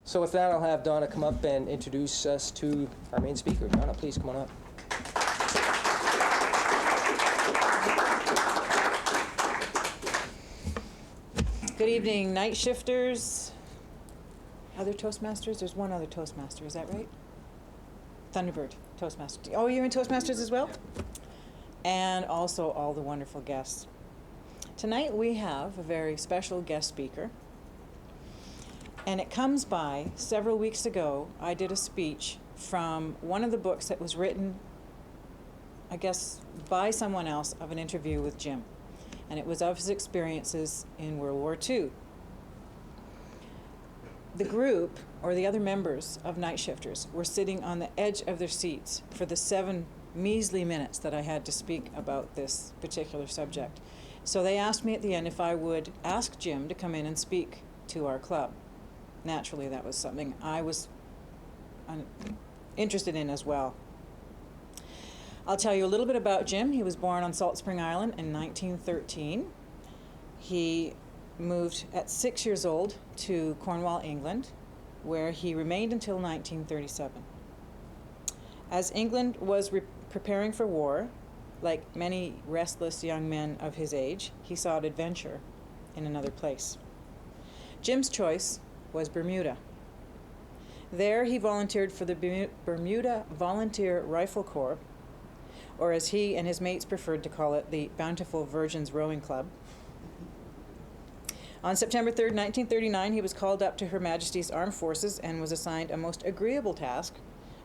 So with that, I'll have Donna come up and introduce us to our main speaker. Donna, please come on up. Good evening, night shifters. Other Toastmasters? There's one other Toastmaster, is that right? Thunderbird, Toastmaster. Oh, you're in Toastmasters as well? And also all the wonderful guests. Tonight we have a very special guest speaker. And it comes by, several weeks ago, I did a speech from one of the books that was written, I guess, by someone else, of an interview with Jim. And it was of his experiences in World War II. The group, or the other members of Night Shifters, were sitting on the edge of their seats for the 7 measly minutes that I had to speak about this particular subject. So they asked me at the end if I would ask Jim to come in and speak to our club. Naturally, that was something I was interested in as well. I'll tell you a little bit about Jim. He was born on Salt Spring Island in 1913. He moved at 6 years old to Cornwall, England, where he remained until 1937. As England was preparing for war, like many restless young men of his age, he sought adventure in another place. Jim's choice was Bermuda. There he volunteered for the Bermuda Volunteer Rifle Corps, or as he and his mates preferred to call it, the Bountiful Virgins Rowing Club. On September 3rd, 1939, he was called up to Her Majesty's Armed Forces and was assigned a most agreeable task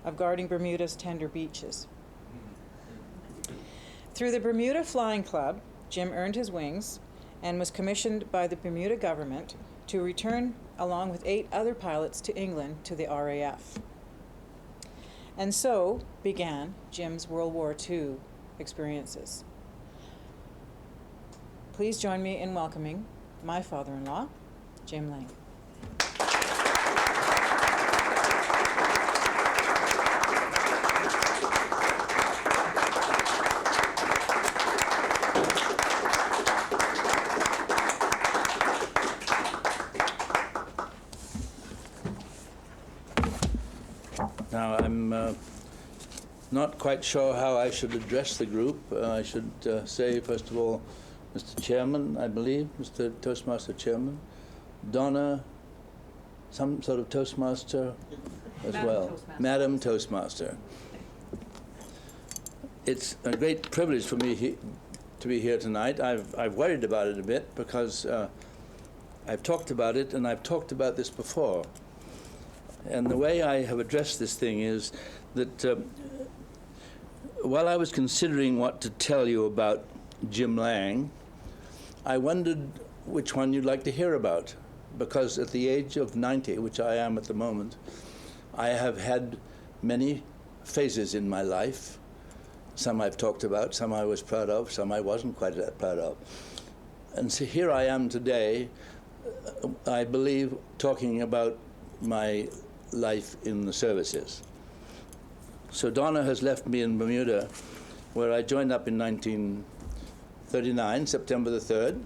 of guarding Bermuda's tender beaches. Through the Bermuda Flying Club, Jim earned his wings and was commissioned by the Bermuda government to return along with 8 other pilots to England to the RAF. And so began Jim's World War II experiences. Please join me in welcoming my father-in-law, Jim Lang. Now, I'm not quite sure how I should address the group. I should say, first of all, Mr. Chairman, I believe, Mr. Toastmaster Chairman, Donna, some sort of Toastmaster as well. Madam Toastmaster. It's a great privilege for me to be here tonight. I've worried about it a bit because I've talked about it, and I've talked about this before. And the way I have addressed this thing is that while I was considering what to tell you about Jim Lang, I wondered which one you'd like to hear about, because at the age of 90, which I am at the moment, I have had many phases in my life. Some I've talked about, some I was proud of, some I wasn't quite that proud of. And so here I am today, I believe, talking about my life in the services. So Donna has left me in Bermuda, where I joined up in 1939, September the 3rd,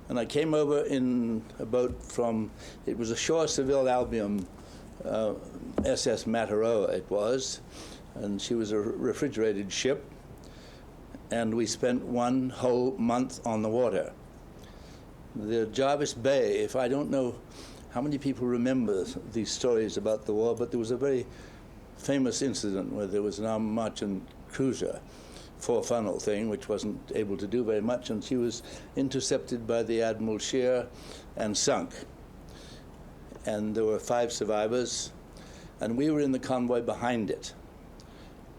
and I came over in a boat from, it was a Shore Seville Albion, SS Mataroa it was, and she was a refrigerated ship, and we spent 1 whole month on the water. The Jarvis Bay, if I don't know how many people remember these stories about the war, but there was a very famous incident where there was an armed merchant cruiser, 4-funnel thing, which wasn't able to do very much, and she was intercepted by the Admiral Scheer and sunk. And there were 5 survivors, and we were in the convoy behind it.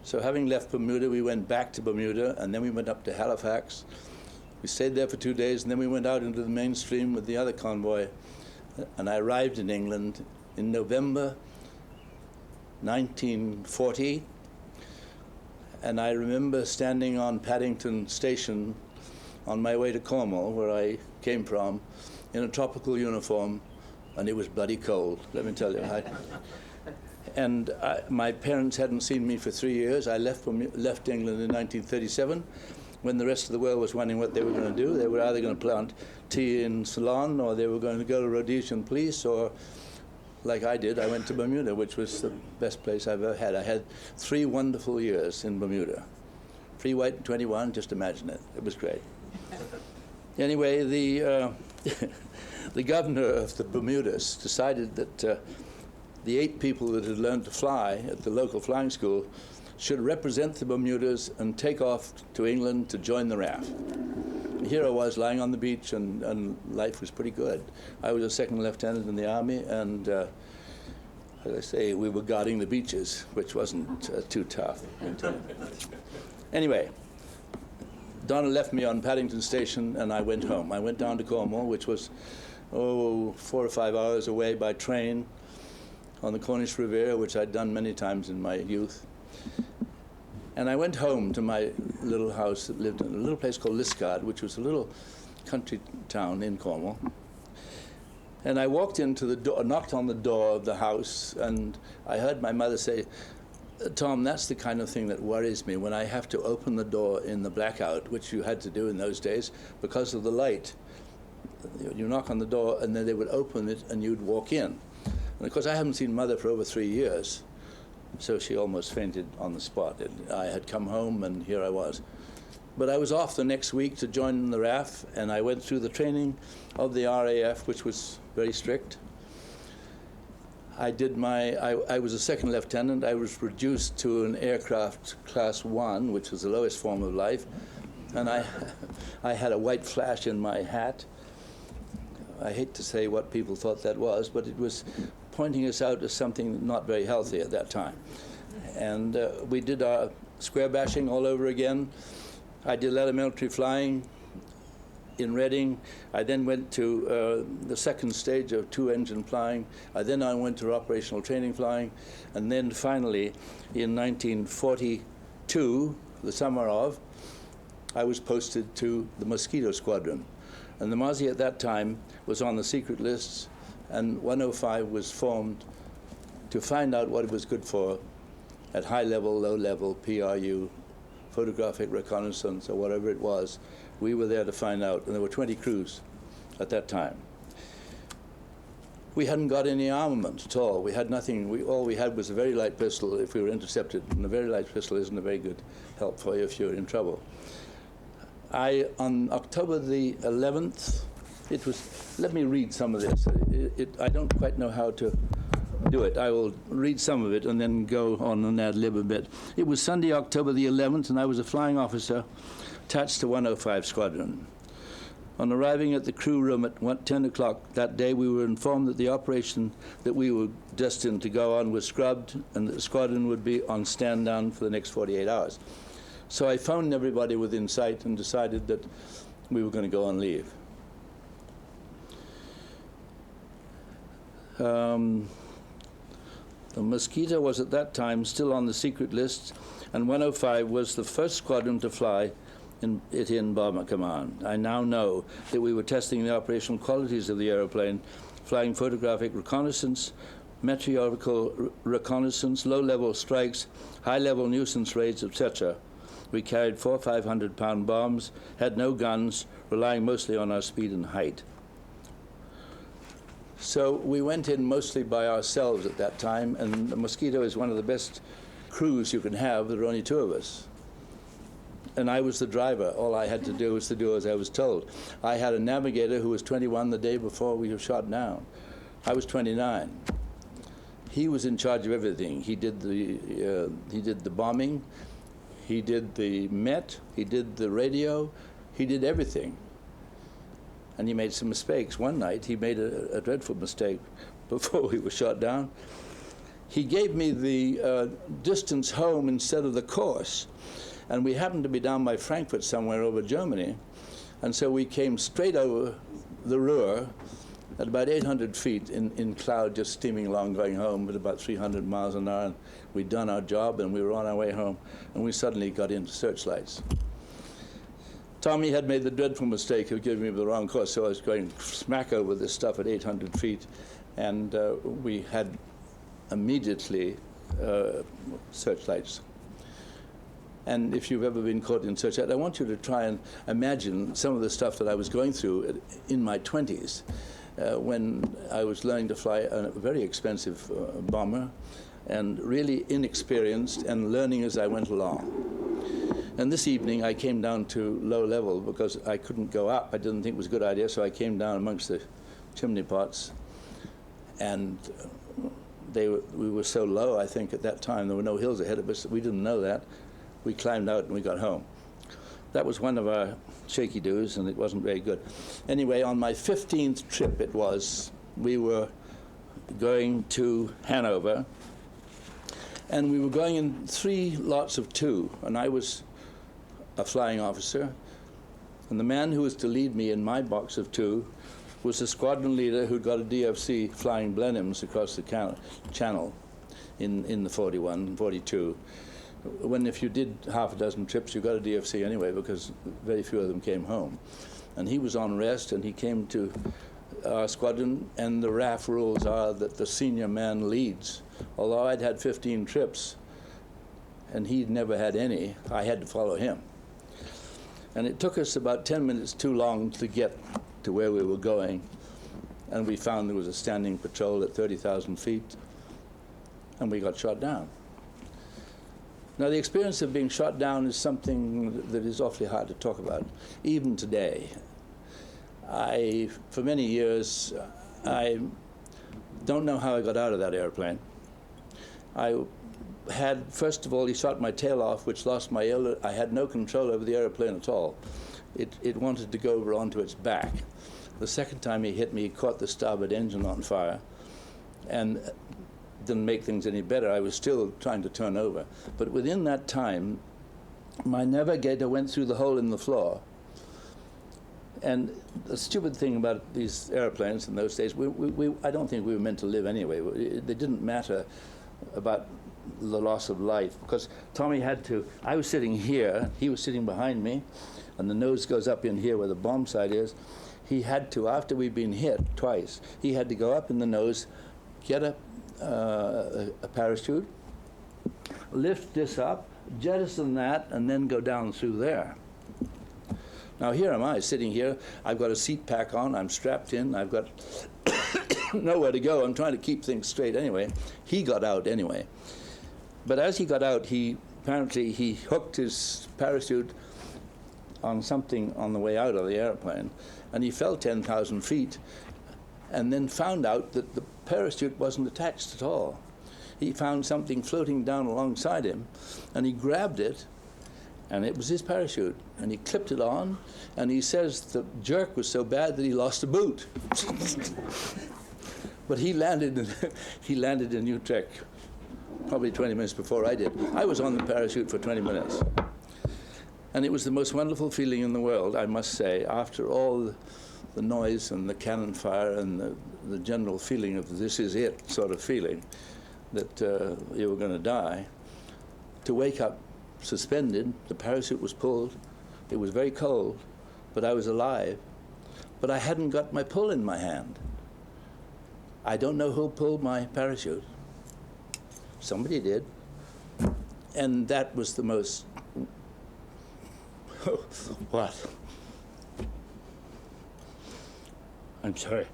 So having left Bermuda, we went back to Bermuda, and then we went up to Halifax. We stayed there for 2 days, and then we went out into the mainstream with the other convoy. And I arrived in England in November 1940, and I remember standing on Paddington Station on my way to Cornwall, where I came from, in a tropical uniform, and it was bloody cold, let me tell you. My parents hadn't seen me for 3 years. I left England in 1937, when the rest of the world was wondering what they were going to do. They were either going to plant tea in Ceylon, or they were going to go to Rhodesian police, or like I did, I went to Bermuda, which was the best place I've ever had. I had 3 wonderful years in Bermuda. Free white and 21, just imagine it. It was great. Anyway, the the governor of the Bermudas decided that the 8 people that had learned to fly at the local flying school should represent the Bermudas and take off to England to join the RAF. Here I was lying on the beach, and life was pretty good. I was a second lieutenant in the Army, and as I say, we were guarding the beaches, which wasn't too tough. Anyway, Donna left me on Paddington Station, and I went home. I went down to Cornwall, which was 4 or 5 hours away by train on the Cornish Riviera, which I'd done many times in my youth. And I went home to my little house that lived in a little place called Liskeard, which was a little country town in Cornwall. And I walked into the door, knocked on the door of the house, and I heard my mother say, "Tom, that's the kind of thing that worries me, when I have to open the door in the blackout," which you had to do in those days because of the light. You knock on the door, and then they would open it, and you'd walk in. And of course, I haven't seen Mother for over 3 years. So she almost fainted on the spot. I had come home, and here I was. But I was off the next week to join the RAF, and I went through the training of the RAF, which was very strict. I was a second lieutenant. I was reduced to an aircraft class 1, which was the lowest form of life. And I had a white flash in my hat. I hate to say what people thought that was, but it was pointing us out as something not very healthy at that time. And we did our square bashing all over again. I did letter military flying in Reading. I then went to the second stage of 2-engine flying. I went to operational training flying. And then finally, in 1942, the summer of, I was posted to the Mosquito Squadron. And the Mozzie at that time was on the secret lists, and 105 was formed to find out what it was good for at high level, low level, PRU, photographic reconnaissance, or whatever it was. We were there to find out, and there were 20 crews at that time. We hadn't got any armament at all. We had nothing. All we had was a very light pistol if we were intercepted, and a very light pistol isn't a very good help for you if you're in trouble. On October the 11th, let me read some of this. I don't quite know how to do it. I will read some of it and then go on and ad-lib a bit. It was Sunday, October the 11th, and I was a flying officer attached to 105 Squadron. On arriving at the crew room at 10 o'clock that day, we were informed that the operation that we were destined to go on was scrubbed, and that the squadron would be on stand-down for the next 48 hours. So I phoned everybody within sight and decided that we were going to go on leave. The Mosquito was at that time still on the secret list, and 105 was the first squadron to fly in Bomber Command. I now know that we were testing the operational qualities of the aeroplane, flying photographic reconnaissance, meteorological reconnaissance, low-level strikes, high-level nuisance raids, etc. We carried 4 500-pound bombs, had no guns, relying mostly on our speed and height. So we went in mostly by ourselves at that time, and the Mosquito is one of the best crews you can have. There are only 2 of us. And I was the driver. All I had to do was to do as I was told. I had a navigator who was 21 the day before we were shot down. I was 29. He was in charge of everything. He did the bombing. He did the Met. He did the radio. He did everything. And he made some mistakes. One night, he made a dreadful mistake before we were shot down. He gave me the distance home instead of the course. And we happened to be down by Frankfurt somewhere over Germany. And so we came straight over the Ruhr at about 800 feet in cloud, just steaming along, going home at about 300 miles an hour. And we'd done our job, and we were on our way home. And we suddenly got into searchlights. Tommy had made the dreadful mistake of giving me the wrong course, so I was going smack over this stuff at 800 feet. And we had immediately searchlights. And if you've ever been caught in searchlight, I want you to try and imagine some of the stuff that I was going through in my 20s. when I was learning to fly a very expensive bomber, and really inexperienced and learning as I went along. And this evening I came down to low level because I couldn't go up. I didn't think it was a good idea, so I came down amongst the chimney pots, and we were so low, I think, at that time. There were no hills ahead of us. We didn't know that. We climbed out and we got home. That was one of our shaky do's, and it wasn't very good. Anyway, on my 15th trip it was, we were going to Hanover, and we were going in 3 lots of 2, and I was a flying officer, and the man who was to lead me in my box of 2 was the squadron leader who'd got a DFC flying Blenheims across the channel in the 41, 42. When if you did half a dozen trips, you got a DFC anyway, because very few of them came home. And he was on rest, and he came to our squadron, and the RAF rules are that the senior man leads. Although I'd had 15 trips, and he'd never had any, I had to follow him. And it took us about 10 minutes too long to get to where we were going, and we found there was a standing patrol at 30,000 feet, and we got shot down. Now, the experience of being shot down is something that is awfully hard to talk about, even today. For many years, I don't know how I got out of that airplane. First of all, he shot my tail off, which lost I had no control over the airplane at all. It wanted to go over onto its back. The second time he hit me, he caught the starboard engine on fire, and didn't make things any better. I was still trying to turn over. But within that time, my navigator went through the hole in the floor. And the stupid thing about these airplanes in those days, I don't think we were meant to live anyway. They didn't matter about the loss of life, because Tommy had to, I was sitting here, he was sitting behind me, and the nose goes up in here where the bomb sight is. He had to, after we'd been hit twice, he had to go up in the nose, get a parachute, lift this up, jettison that, and then go down through there. Now here am I sitting here, I've got a seat pack on, I'm strapped in, I've got nowhere to go, I'm trying to keep things straight anyway. He got out anyway. But as he got out, apparently he hooked his parachute on something on the way out of the airplane, and he fell 10,000 feet, and then found out that the parachute wasn't attached at all. He found something floating down alongside him, and he grabbed it, and it was his parachute, and he clipped it on, and he says the jerk was so bad that he lost a boot. But he landed in Utrecht probably 20 minutes before I did. I was on the parachute for 20 minutes. And it was the most wonderful feeling in the world, I must say, after all the noise and the cannon fire and the general feeling of this is it sort of feeling, that you were going to die, to wake up suspended, the parachute was pulled, it was very cold, but I was alive, but I hadn't got my pull in my hand. I don't know who pulled my parachute. Somebody did. And that was the most, what? I'm sorry.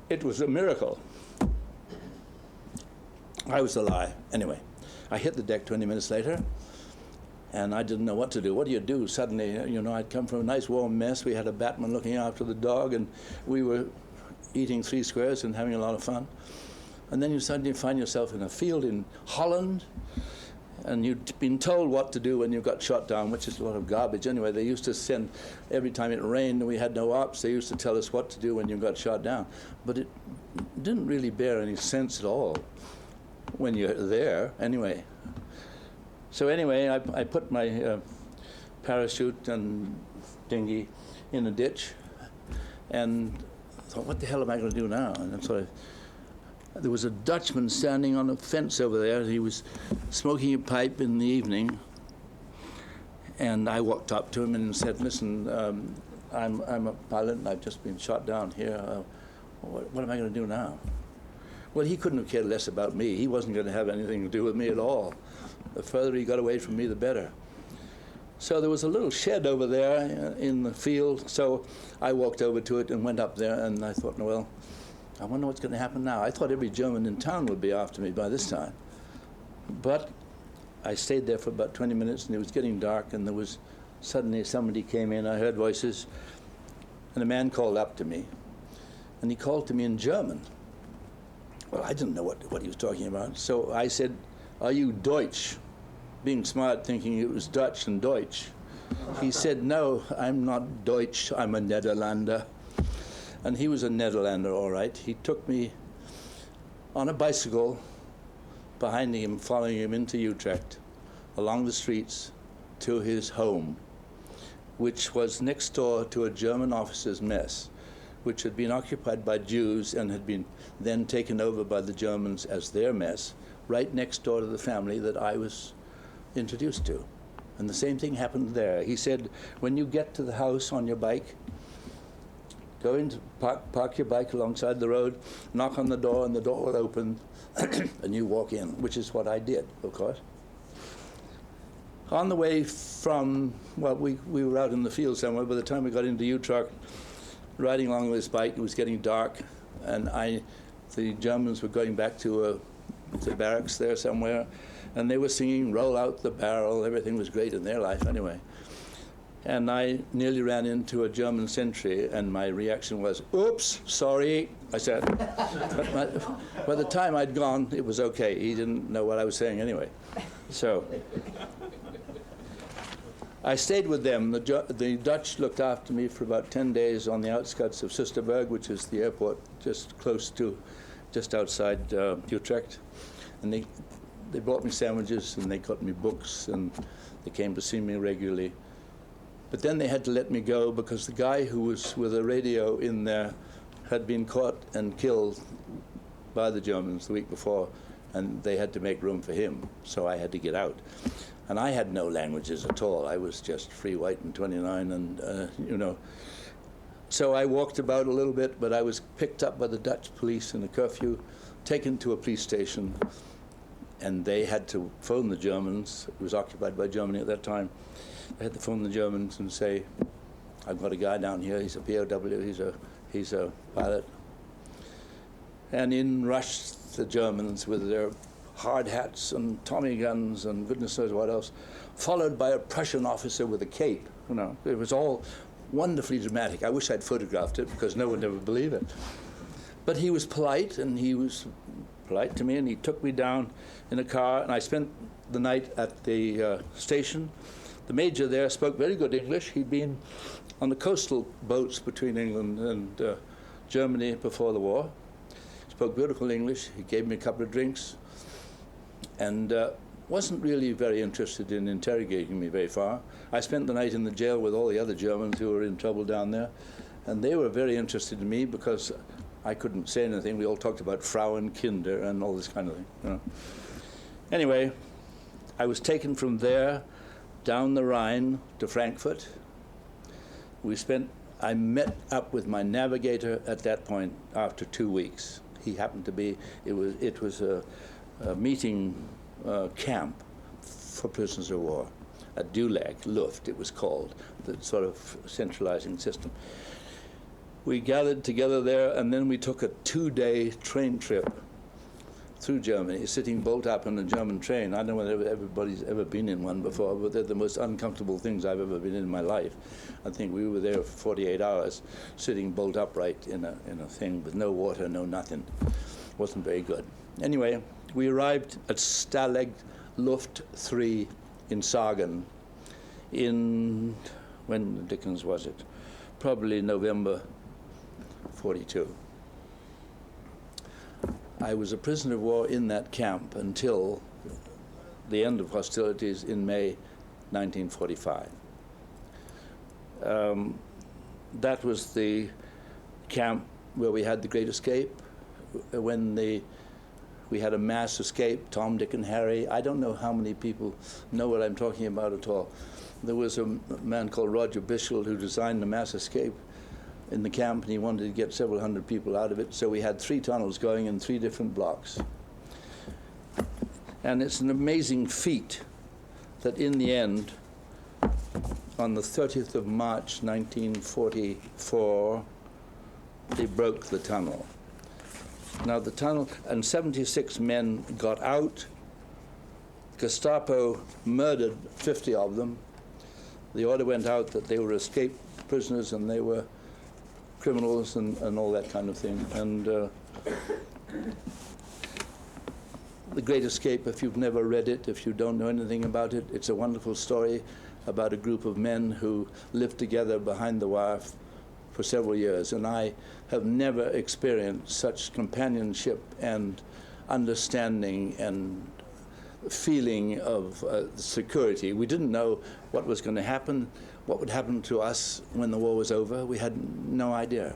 It was a miracle. I was alive. Anyway, I hit the deck 20 minutes later, and I didn't know what to do. What do you do? Suddenly, you know, I'd come from a nice warm mess. We had a batman looking after the dog, and we were eating 3 squares and having a lot of fun. And then you suddenly find yourself in a field in Holland, and you'd been told what to do when you got shot down, which is a lot of garbage anyway. They used to send, every time it rained and we had no ops, they used to tell us what to do when you got shot down. But it didn't really bear any sense at all when you're there, anyway. So anyway, I put my parachute and dinghy in a ditch, and thought, what the hell am I going to do now? And that's what there was a Dutchman standing on a fence over there. He was smoking a pipe in the evening, and I walked up to him and said, listen, I'm a pilot, and I've just been shot down here. What am I going to do now? Well, he couldn't have cared less about me. He wasn't going to have anything to do with me at all. The further he got away from me, the better. So there was a little shed over there in the field, so I walked over to it and went up there, and I thought, well, I wonder what's going to happen now. I thought every German in town would be after me by this time. But I stayed there for about 20 minutes, and it was getting dark, and there was suddenly somebody came in. I heard voices, and a man called up to me, and he called to me in German. Well, I didn't know what he was talking about, so I said, "Are you Deutsch?" Being smart, thinking it was Dutch and Deutsch. He said, "No, I'm not Deutsch, I'm a Nederlander." And he was a Nederlander, all right. He took me on a bicycle behind him, following him into Utrecht, along the streets to his home, which was next door to a German officers' mess, which had been occupied by Jews and had been then taken over by the Germans as their mess, right next door to the family that I was introduced to. And the same thing happened there. He said, when you get to the house on your bike, go in, park your bike alongside the road, knock on the door, and the door will open, and you walk in, which is what I did, of course. On the way from, well, we were out in the field somewhere. By the time we got into Utrecht, riding along with this bike, it was getting dark, and the Germans were going back to the barracks there somewhere, and they were singing "Roll Out the Barrel." Everything was great in their life anyway. And I nearly ran into a German sentry, and my reaction was, "Oops, sorry," I said. But by the time I'd gone, it was okay. He didn't know what I was saying anyway. So I stayed with them. The Dutch looked after me for about 10 days on the outskirts of Soesterberg, which is the airport just outside Utrecht. And they brought me sandwiches, and they got me books, and they came to see me regularly. But then they had to let me go because the guy who was with a radio in there had been caught and killed by the Germans the week before, and they had to make room for him, so I had to get out. And I had no languages at all. I was just free white and 29, and So I walked about a little bit, but I was picked up by the Dutch police in a curfew, taken to a police station, and they had to phone the Germans. It was occupied by Germany at that time. They had to phone the Germans and say, "I've got a guy down here, he's a POW, he's a pilot." And in rushed the Germans with their hard hats and Tommy guns and goodness knows what else, followed by a Prussian officer with a cape. It was all wonderfully dramatic. I wish I'd photographed it because no one would ever believe it. But he was polite, and he was polite to me, and he took me down in a car, and I spent the night at the station. The major there spoke very good English. He'd been on the coastal boats between England and Germany before the war. Spoke beautiful English. He gave me a couple of drinks, and wasn't really very interested in interrogating me very far. I spent the night in the jail with all the other Germans who were in trouble down there, and they were very interested in me because I couldn't say anything. We all talked about Frauen, Kinder, and all this kind of thing. Anyway, I was taken from there down the Rhine to Frankfurt. I met up with my navigator at that point after 2 weeks. He happened to be, it was a meeting camp for prisoners of war, a Stalag Luft, it was called, the sort of centralizing system. We gathered together there, and then we took a 2-day train trip through Germany, sitting bolt up in a German train. I don't know whether everybody's ever been in one before, but they're the most uncomfortable things I've ever been in my life. I think we were there for 48 hours, sitting bolt upright in a thing with no water, no nothing. Wasn't very good. Anyway, we arrived at Stalag Luft III in Sagen when the Dickens was it? Probably November 42. I was a prisoner of war in that camp until the end of hostilities in May 1945. That was the camp where we had the Great Escape, when we had a mass escape, Tom, Dick, and Harry. I don't know how many people know what I'm talking about at all. There was a man called Roger Bishel who designed the mass escape in the camp, and he wanted to get several hundred people out of it, so we had 3 tunnels going in 3 different blocks. And it's an amazing feat that in the end on the 30th of March, 1944, they broke the tunnel. Now the tunnel, and 76 men got out. Gestapo murdered 50 of them. The order went out that they were escaped prisoners and they were criminals and all that kind of thing. And The Great Escape, if you've never read it, if you don't know anything about it, it's a wonderful story about a group of men who lived together behind the wire for several years. And I have never experienced such companionship and understanding and feeling of security. We didn't know what was going to happen, what would happen to us when the war was over. We had no idea.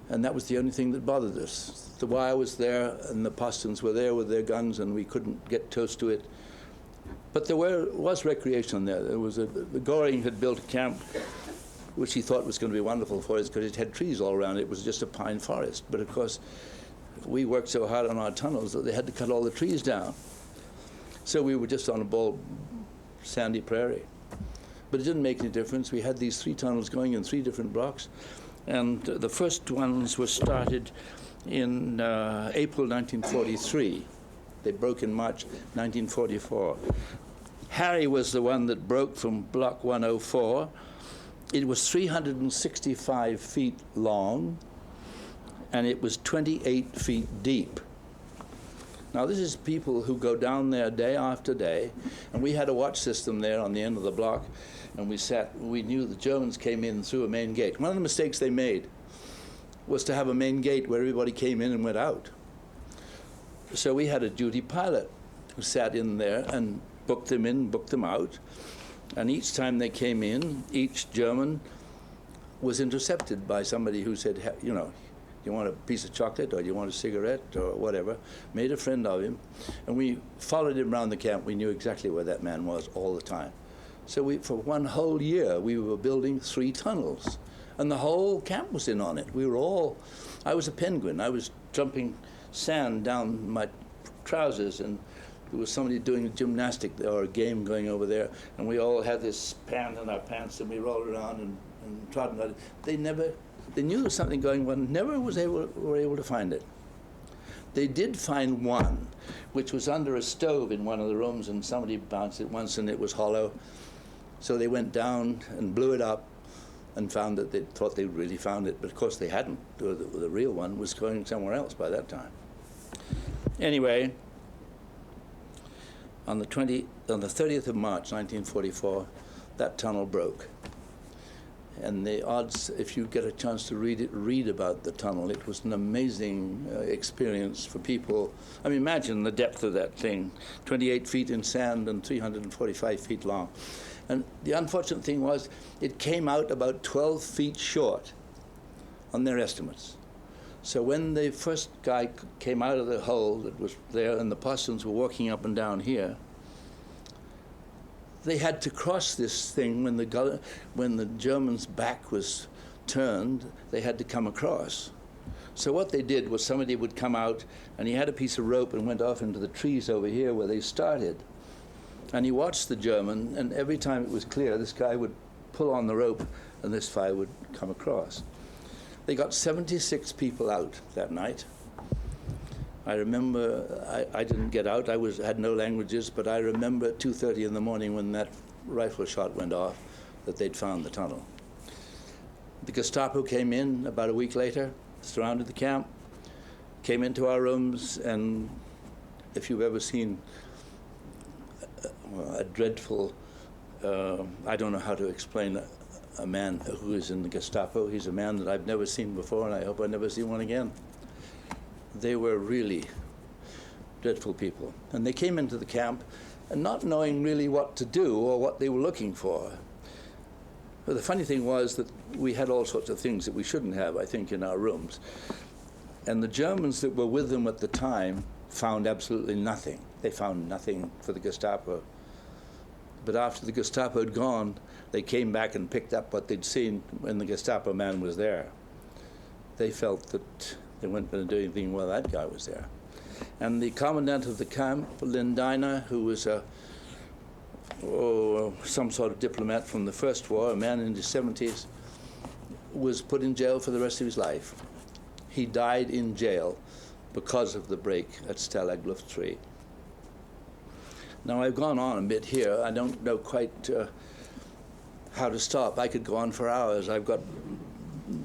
And that was the only thing that bothered us. The wire was there, and the Postons were there with their guns, and we couldn't get close to it. But there was recreation there. The Goring had built a camp, which he thought was going to be wonderful for us because it had trees all around. It was just a pine forest. But of course, we worked so hard on our tunnels that they had to cut all the trees down. So we were just on a bald, sandy prairie. But it didn't make any difference. We had these 3 tunnels going in 3 different blocks. And the first ones were started in April 1943. They broke in March 1944. Harry was the one that broke from Block 104. It was 365 feet long, and it was 28 feet deep. Now, this is people who go down there day after day, and we had a watch system there on the end of the block, and we knew the Germans came in through a main gate. One of the mistakes they made was to have a main gate where everybody came in and went out. So we had a duty pilot who sat in there and booked them in, booked them out, and each time they came in, each German was intercepted by somebody who said, you know, you want a piece of chocolate, or you want a cigarette, or whatever, made a friend of him, and we followed him around the camp. We knew exactly where that man was all the time. So for one whole year, we were building 3 tunnels, and the whole camp was in on it. I was a penguin. I was jumping sand down my trousers, and there was somebody doing a gymnastic or a game going over there, and we all had this pan in our pants, and we rolled around and trotted on it. They knew there was something going on, never were able to find it. They did find one, which was under a stove in one of the rooms, and somebody bounced it once, and it was hollow. So they went down and blew it up and found that they thought they'd really found it, but of course they hadn't. The real one was going somewhere else by that time. Anyway, on the 30th of March, 1944, that tunnel broke. And the odds, if you get a chance to read about the tunnel. It was an amazing experience for people. I mean, imagine the depth of that thing, 28 feet in sand and 345 feet long. And the unfortunate thing was, it came out about 12 feet short on their estimates. So when the first guy came out of the hole that was there, and the Postons were walking up and down here, they had to cross this thing when the Germans' back was turned. They had to come across. So what they did was somebody would come out, and he had a piece of rope and went off into the trees over here where they started. And he watched the German, and every time it was clear, this guy would pull on the rope, and this fire would come across. They got 76 people out that night. I remember, I didn't get out, had no languages, but I remember at 2:30 in the morning when that rifle shot went off that they'd found the tunnel. The Gestapo came in about a week later, surrounded the camp, came into our rooms, and if you've ever seen a dreadful, I don't know how to explain a man who is in the Gestapo. He's a man that I've never seen before, and I hope I never see one again. They were really dreadful people. And they came into the camp and not knowing really what to do or what they were looking for. But the funny thing was that we had all sorts of things that we shouldn't have, I think, in our rooms. And the Germans that were with them at the time found absolutely nothing. They found nothing for the Gestapo. But after the Gestapo had gone, they came back and picked up what they'd seen when the Gestapo man was there. They felt that they weren't going to do anything while that guy was there. And the commandant of the camp, Lindiner, who was a some sort of diplomat from the First War, a man in his 70s, was put in jail for the rest of his life. He died in jail because of the break at Stalag Luft III. Now, I've gone on a bit here. I don't know quite how to stop. I could go on for hours. I've got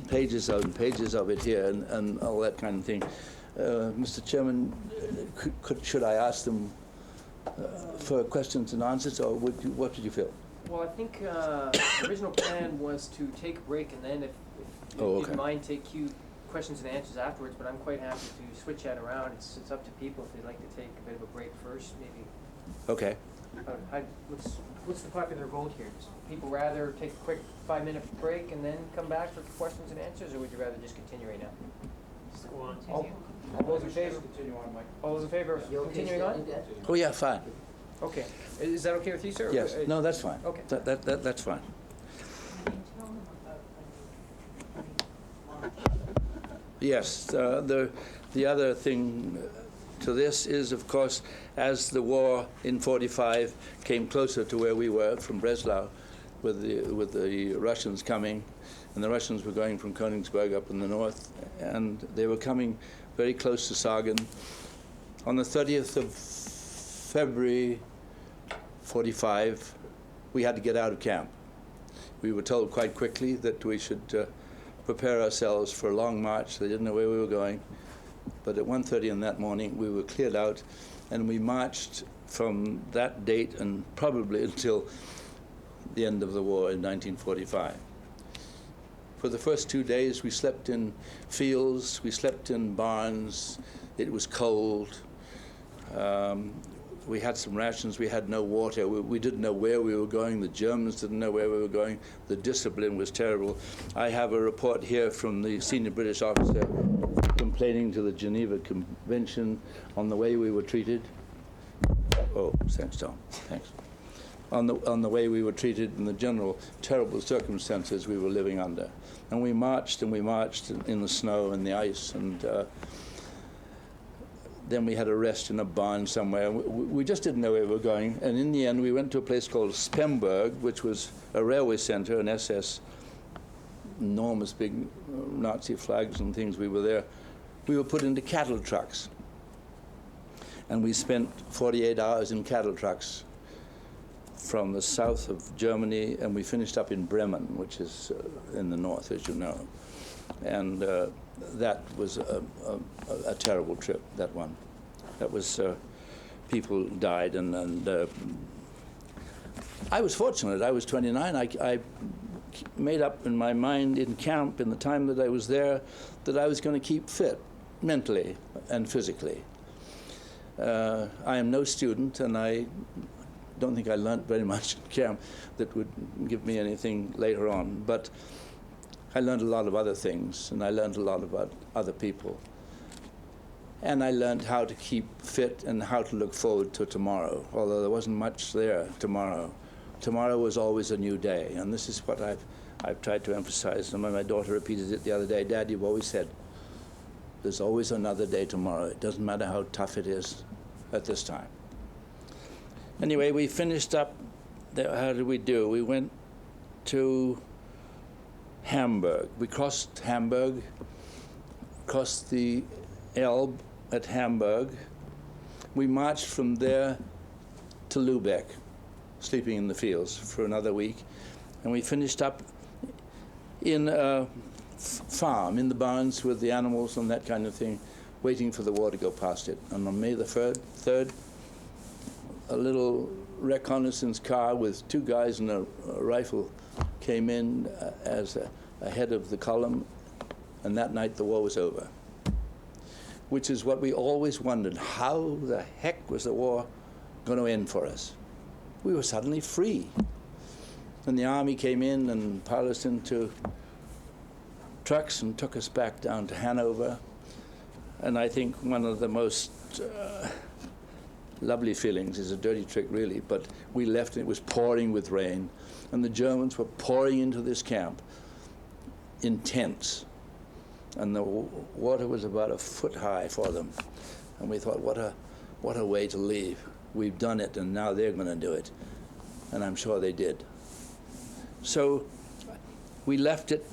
pages and pages of it here and all that kind of thing. Mr. Chairman, should I ask them for questions and answers, or what would you feel? Well, I think the original plan was to take a break, and then if you didn't mind, take questions and answers afterwards, but I'm quite happy to switch that around. It's up to people if they'd like to take a bit of a break first, maybe. Okay. What's the popular vote here? Does people rather take a quick 5-minute break and then come back for questions and answers, or would you rather just continue right now? Just go on. All those in favor? Continue on, Mike. All those in favor of continuing on? Oh, yeah, fine. Okay. Is that okay with you, sir? Yes. No, that's fine. Okay. That's fine. Yes. The other thing to this is, of course, as the war in '45 came closer to where we were from Breslau, with the Russians coming, and the Russians were going from Königsberg up in the north, and they were coming very close to Sagen. On the 30th of February '45, we had to get out of camp. We were told quite quickly that we should prepare ourselves for a long march. They didn't know where we were going. But at 1:30 in that morning, we were cleared out, and we marched from that date and probably until the end of the war in 1945. For the first 2 days, we slept in fields, we slept in barns. It was cold. We had some rations. We had no water. We didn't know where we were going. The Germans didn't know where we were going. The discipline was terrible. I have a report here from the senior British officer complaining to the Geneva Convention on the way we were treated. Oh, thanks, Tom. Thanks. On the way we were treated and the general terrible circumstances we were living under. And we marched in the snow and the ice, and then we had a rest in a barn somewhere. We just didn't know where we were going. And in the end, we went to a place called Spemberg, which was a railway center, an SS, enormous big Nazi flags and things. We were there. We were put into cattle trucks. And we spent 48 hours in cattle trucks from the south of Germany, and we finished up in Bremen, which is in the north, as you know. And that was a terrible trip, that one. That was, people died, and I was fortunate. I was 29. I made up in my mind in camp, in the time that I was there, that I was going to keep fit, mentally and physically. I am no student, and I don't think I learned very much in camp that would give me anything later on. But I learned a lot of other things, and I learned a lot about other people. And I learned how to keep fit and how to look forward to tomorrow, although there wasn't much there tomorrow. Tomorrow was always a new day, and this is what I've tried to emphasize. And my daughter repeated it the other day. Dad, you've always said, there's always another day tomorrow. It doesn't matter how tough it is at this time. Anyway, we finished up. How did we do? We went to Hamburg. We crossed Hamburg, crossed the Elbe at Hamburg. We marched from there to Lübeck, sleeping in the fields for another week. And we finished up in a farm, in the barns with the animals and that kind of thing, waiting for the war to go past it. And on May the 3rd, a little reconnaissance car with 2 guys and a rifle came in as a head of the column, and that night the war was over. Which is what we always wondered, how the heck was the war going to end for us? We were suddenly free. And the army came in and piled us into trucks and took us back down to Hanover. And I think one of the most lovely feelings, is a dirty trick really, but we left and it was pouring with rain, and the Germans were pouring into this camp in tents, and the water was about a foot high for them. And we thought, what a way to leave. We've done it, and now they're going to do it. and I'm sure they did. So we left it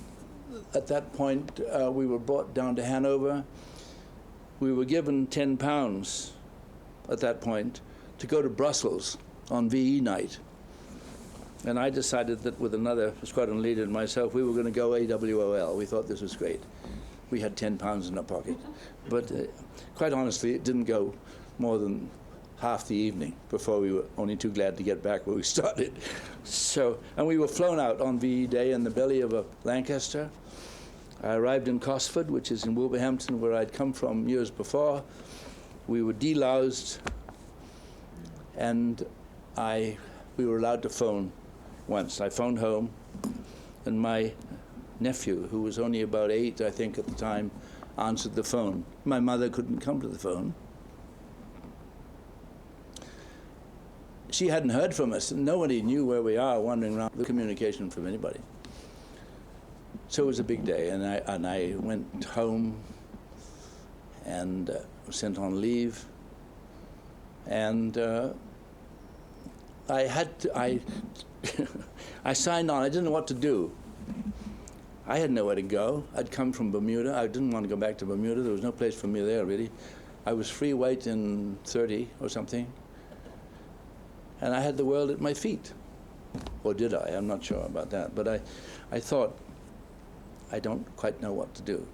at that point. We were brought down to Hanover. We were given £10 at that point to go to Brussels on VE night. And I decided that with another squadron leader and myself, we were going to go AWOL. We thought this was great. We had £10 in our pocket. But quite honestly, it didn't go more than half the evening before we were only too glad to get back where we started. So, and we were flown out on VE Day in the belly of a Lancaster. I arrived in Cosford, which is in Wolverhampton, where I'd come from years before. We were deloused, and we were allowed to phone once. I phoned home, and my nephew, who was only about 8, I think, at the time, answered the phone. My mother couldn't come to the phone. She hadn't heard from us, and nobody knew where we are, wandering around, the communication from anybody. So it was a big day, and I went home and was sent on leave. And I signed on. I didn't know what to do. I had nowhere to go. I'd come from Bermuda. I didn't want to go back to Bermuda. There was no place for me there, really. I was free white in 30 or something. And I had the world at my feet. Or did I? I'm not sure about that. But I thought, I don't quite know what to do.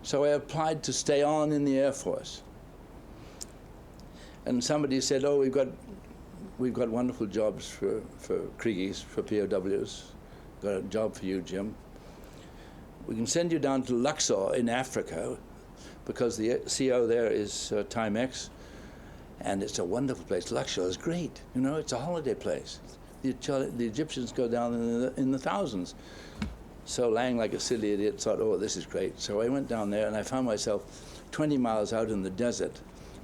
So I applied to stay on in the Air Force. And somebody said, oh, we've got wonderful jobs for Kriegies, for POWs. Got a job for you, Jim. We can send you down to Luxor in Africa, because the CO there is Timex. And it's a wonderful place. Luxor is great. You know, it's a holiday place. The Egyptians go down in the thousands. So Lang, like a silly idiot, thought, oh, this is great. So I went down there, and I found myself 20 miles out in the desert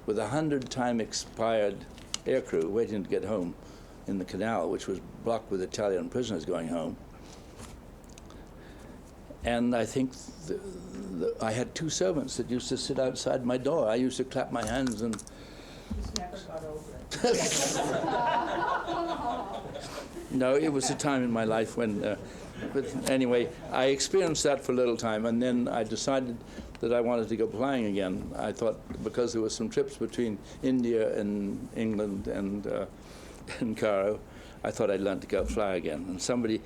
with 100 time-expired aircrew waiting to get home in the canal, which was blocked with Italian prisoners going home. And I think I had 2 servants that used to sit outside my door. I used to clap my hands and... Just never got over it. No, it was a time in my life when, but anyway, I experienced that for a little time, and then I decided that I wanted to go flying again. I thought, because there were some trips between India and England and Cairo, I thought I'd learn to go fly again. And somebody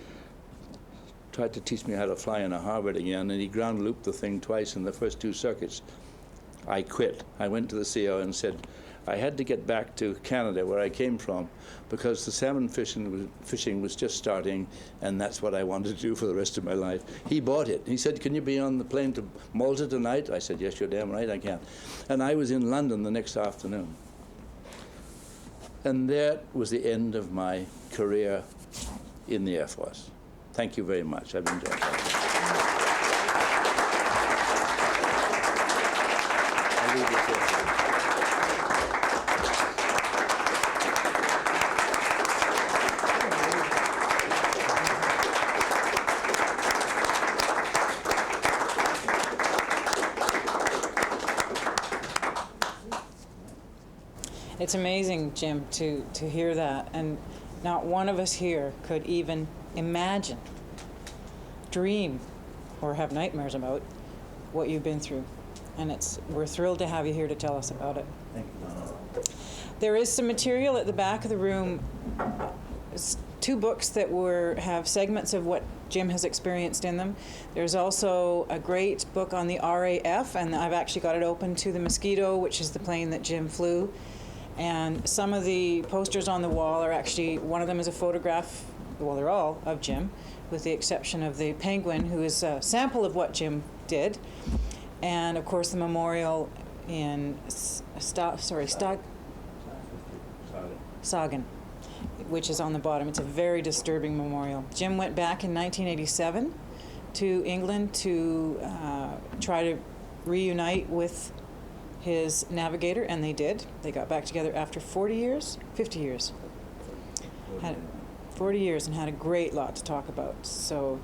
tried to teach me how to fly in a Harvard again, and he ground looped the thing twice in the first 2 circuits. I quit. I went to the CO and said, I had to get back to Canada, where I came from, because the salmon fishing was just starting, and that's what I wanted to do for the rest of my life. He bought it. He said, can you be on the plane to Malta tonight? I said, yes, you're damn right I can. And I was in London the next afternoon. And that was the end of my career in the Air Force. Thank you very much. I've enjoyed that. I'll leave it there. It's amazing, Jim, to hear that. And not one of us here could even imagine, dream, or have nightmares about what you've been through. And we're thrilled to have you here to tell us about it. Thank you. There is some material at the back of the room, 2 books that have segments of what Jim has experienced in them. There's also a great book on the RAF, and I've actually got it open to the Mosquito, which is the plane that Jim flew. And some of the posters on the wall are actually, one of them is a photograph, well, they're all of Jim, with the exception of the penguin, who is a sample of what Jim did. And of course, the memorial in Sagen, which is on the bottom. It's a very disturbing memorial. Jim went back in 1987 to England to try to reunite with his navigator, and they did. They got back together after 50 years. 40 years, and had a great lot to talk about. So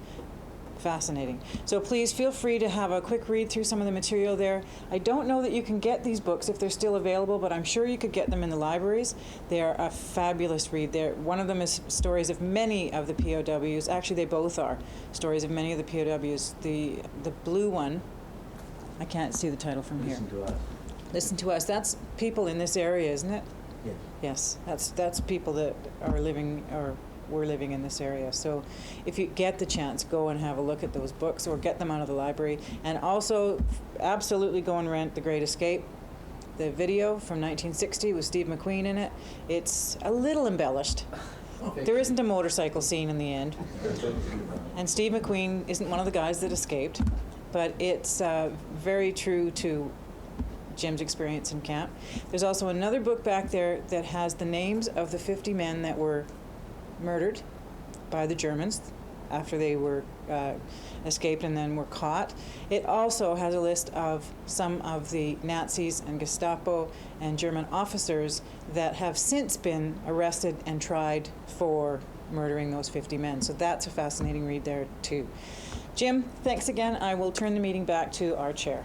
fascinating. So please feel free to have a quick read through some of the material there. I don't know that you can get these books if they're still available, but I'm sure you could get them in the libraries. They are a fabulous read. One of them is stories of many of the POWs. Actually, they both are stories of many of the POWs. The blue one, I can't see the title from here. Listen to us. Listen to Us. That's people in this area, isn't it? Yes. Yes, that's people that are living or were living in this area. So if you get the chance, go and have a look at those books or get them out of the library. And also absolutely go and rent The Great Escape, the video from 1960 with Steve McQueen in it. It's a little embellished. There isn't a motorcycle scene in the end. And Steve McQueen isn't one of the guys that escaped, but it's very true to Jim's experience in camp. There's also another book back there that has the names of the 50 men that were murdered by the Germans after they were escaped and then were caught. It also has a list of some of the Nazis and Gestapo and German officers that have since been arrested and tried for murdering those 50 men. So that's a fascinating read there too. Jim, thanks again. I will turn the meeting back to our chair.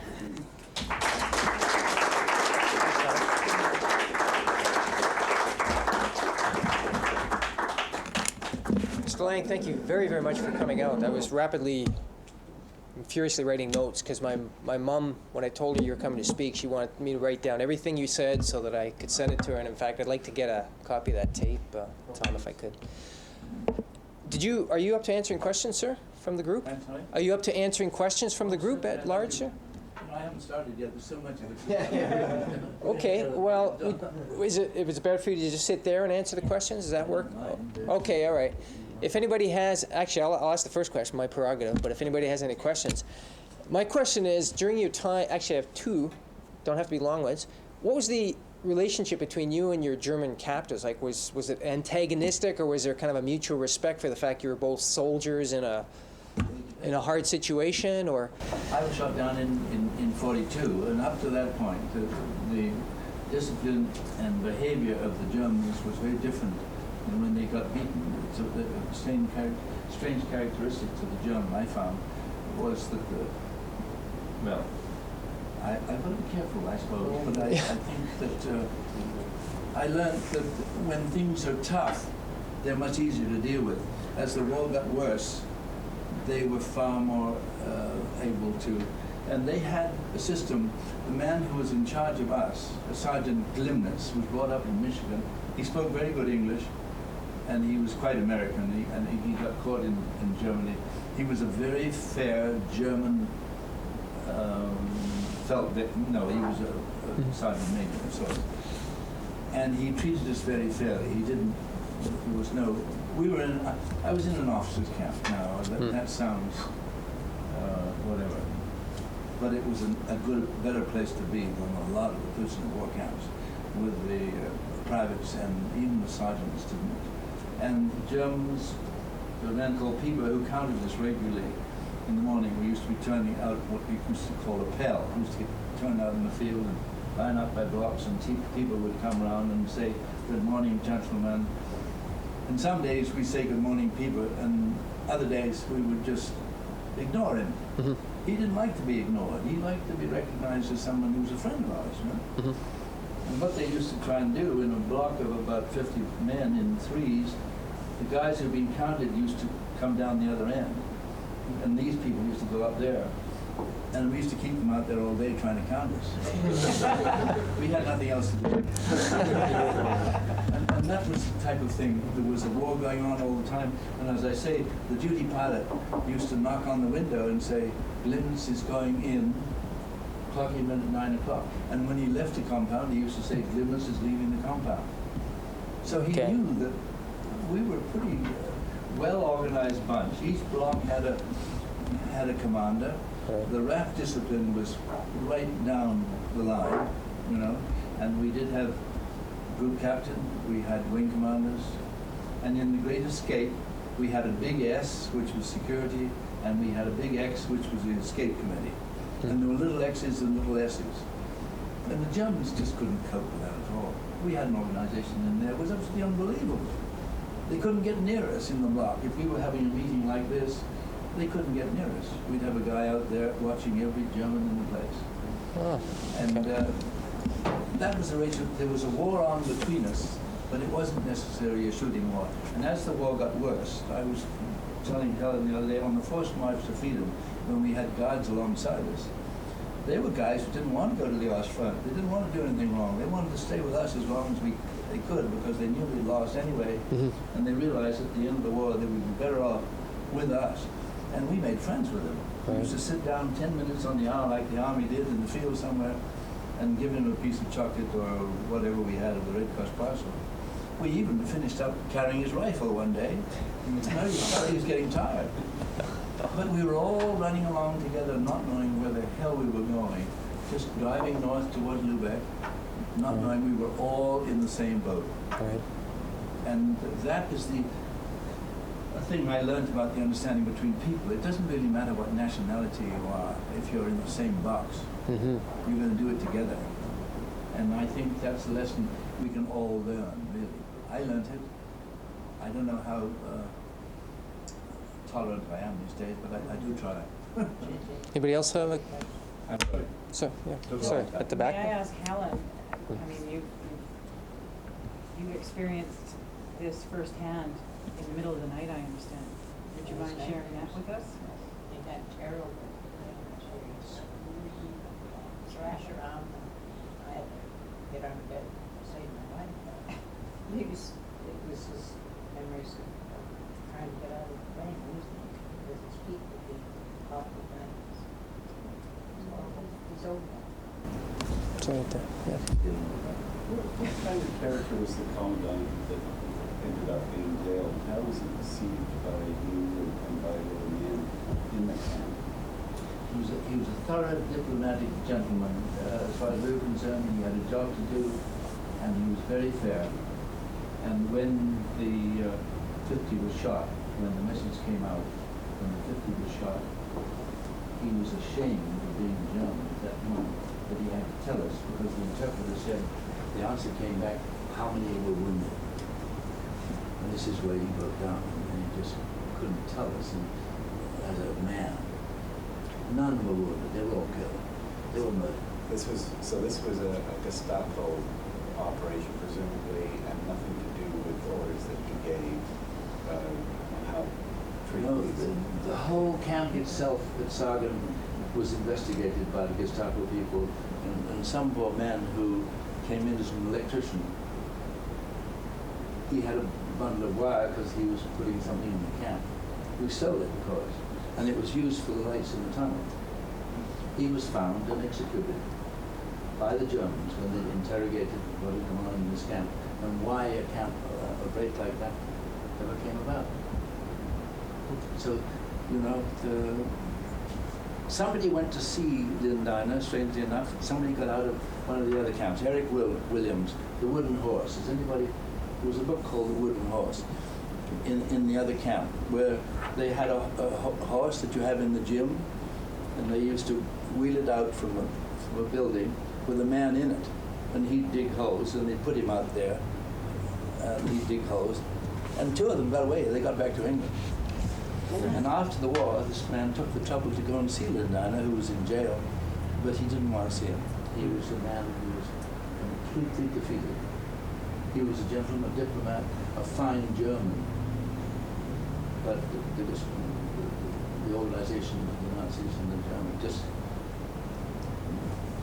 Mr. Lang, thank you very, very much for coming out. I was furiously writing notes because my mom, when I told her you were coming to speak, she wanted me to write down everything you said so that I could send it to her. And in fact, I'd like to get a copy of that tape, Tom, if I could. Are you up to answering questions, sir, from the group? I'm sorry? Are you up to answering questions from the group at large, sir? I haven't started yet. There's so much of it. Okay, well, if it's better for you to just sit there and answer the questions, does that work? Okay, all right. If anybody has, actually, I'll ask the first question, my prerogative, but if anybody has any questions. My question is, during your time, actually I have two, don't have to be long ones, what was the relationship between you and your German captors? Like, was it antagonistic, or was there kind of a mutual respect for the fact you were both soldiers in a hard situation, or? I was shot down in 42, and up to that point, the discipline and behavior of the Germans was very different than when they got beaten. So the strange characteristics of the German, I found, was that I've got to be careful, I suppose, but I think that I learned that when things are tough, they're much easier to deal with. As the war got worse, they were far more able to, and they had a system. The man who was in charge of us, Sergeant Glimnitz, was brought up in Michigan. He spoke very good English, and he was quite American, and he got caught in Germany. He was a very fair German, he was a sergeant major of sorts. And he treated us very fairly. I was in an officer's camp now. That sounds whatever. But it was better place to be than a lot of the prisoner war camps with the privates and even the sergeants didn't. And Germans, the men called people who counted us regularly in the morning, we used to be turning out what we used to call a pell. We used to get turned out in the field and line up by blocks, and people would come around and say, "Good morning, gentlemen." And some days we say good morning, people, and other days we would just ignore him. Mm-hmm. He didn't like to be ignored. He liked to be recognized as someone who was a friend of ours. You know? Mm-hmm. And what they used to try and do in a block of about 50 men in threes, the guys who'd been counted used to come down the other end. And these people used to go up there. And we used to keep them out there all day trying to count us. We had nothing else to do. and that was the type of thing. There was a war going on all the time. And as I say, the duty pilot used to knock on the window and say, "Glimnitz is going in, clock him in at 9 o'clock. And when he left the compound, he used to say, "Glimnitz is leaving the compound." So he knew that we were a pretty well-organized bunch. Each block had a commander. The RAF discipline was right down the line, you know, and we did have group captain, we had wing commanders, and in the Great Escape, we had a big S, which was security, and we had a big X, which was the escape committee. And there were little X's and little S's. And the Germans just couldn't cope with that at all. We had an organization in there. It was absolutely unbelievable. They couldn't get near us in the block. If we were having a meeting like this, they couldn't get near us. We'd have a guy out there watching every German in the place. Oh, And that was the reason. There was a war on between us, but it wasn't necessarily a shooting war. And as the war got worse, I was telling Helen the other day, on the first march to freedom, when we had guards alongside us, they were guys who didn't want to go to the Ostfront. They didn't want to do anything wrong. They wanted to stay with us as long as they could, because they knew we'd lost anyway. And they realized at the end of the war they would be better off with us. And we made friends with them. We used to sit down 10 minutes on the hour like the Army did in the field somewhere and give him a piece of chocolate or whatever we had of the Red Cross parcel. We even finished up carrying his rifle one day. You know, he was getting tired. But we were all running along together, not knowing where the hell we were going, just driving north towards Lubeck, not knowing we were all in the same boat. Right. And that is the thing I learned about the understanding between people. It doesn't really matter what nationality you are if you're in the same box. You're going to do it together. And I think that's a lesson we can all learn, really. I learned it. I don't know how tolerant I am these days, but I do try. Anybody else have a... I'm sorry. Sorry, yeah. Sorry, at the back. May I ask Helen, I mean, you experienced this firsthand in the middle of the night, I understand. Would you mind sharing that with us? It got terrible. Thrash around, and I had to get out of bed to save my life. It was his memories of trying to get out of the plane, losing it, because his feet would be off the plane. So he's over that. Sorry, at the, yeah. What kind of character was the commandant that ended up being jailed? How was he perceived by you and by the other men in that camp? He was a thorough diplomatic gentleman. As far as we were concerned, he had a job to do, and he was very fair. And when the 50 was shot, when the message came out, when the 50 was shot, he was ashamed of being German at that moment. But he had to tell us, because the interpreter said, the answer came back, how many were wounded? And this is where he broke down, and he just couldn't tell us. And as a man, none were wounded. They were all killed. They were murdered. This was a Gestapo operation, presumably, and nothing to do with orders that he gave on how to treat No, these. the whole camp itself at Sagen was investigated by the Gestapo people, and some poor man who came in as an electrician, he had a bundle of wire because he was putting something in the camp. We stole it, of course, and it was used for the lights in the tunnel. He was found and executed by the Germans when they interrogated what had gone on in this camp and why a break like that ever came about. So, you know, somebody went to see Donna, strangely enough. Somebody got out of one of the other camps, Eric Williams, The Wooden Horse. There was a book called The Wooden Horse in the other camp, where they had a horse that you have in the gym, and they used to wheel it out from a building with a man in it, and he'd dig holes, and they'd put him out there, and he'd dig holes, and two of them got away. They got back to England. And after the war, this man took the trouble to go and see Lindana, who was in jail, but he didn't want to see him. He was a man who was completely defeated. He was a gentleman, a diplomat, a fine German, but the organization of the Nazis and the Germans just